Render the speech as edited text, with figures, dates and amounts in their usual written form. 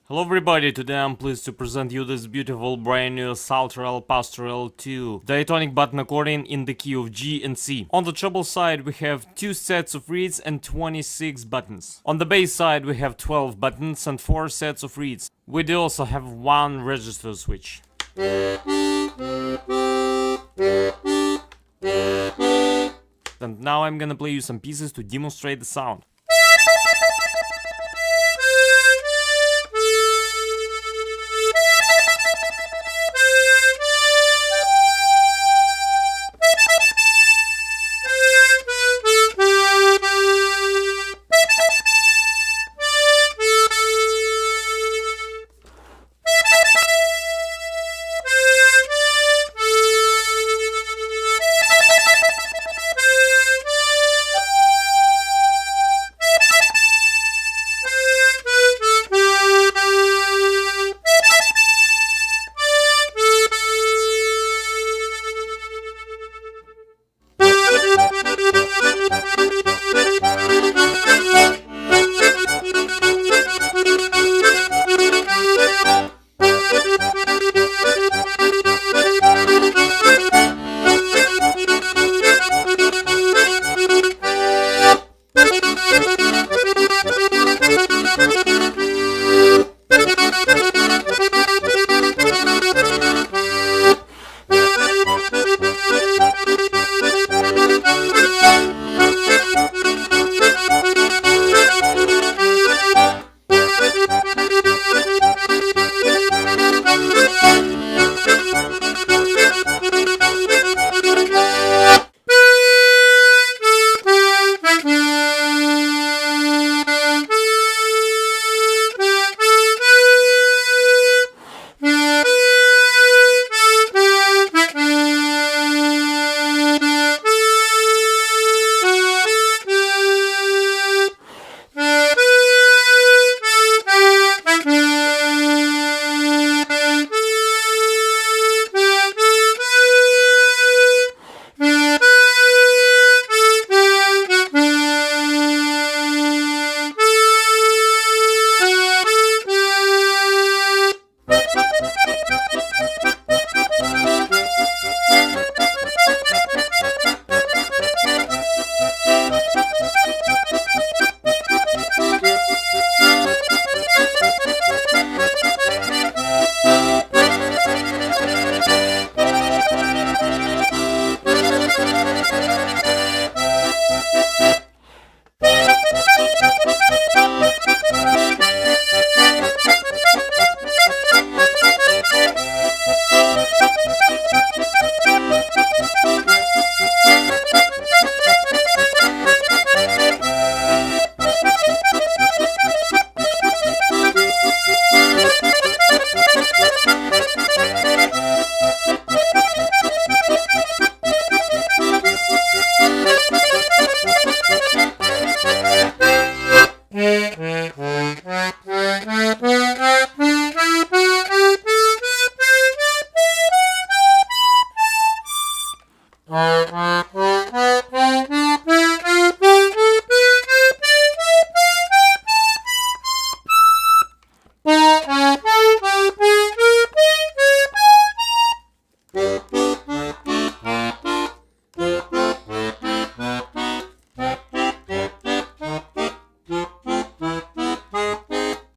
Hello everybody, today I'm pleased to present you this beautiful brand new Saltarelle Pastourelle II diatonic button accordion in the key of G and C. On the treble side we have 2 sets of reeds and 26 buttons. On the bass side we have 12 buttons and 4 sets of reeds. We do also have 1 register switch. And now I'm gonna play you some pieces to demonstrate the sound.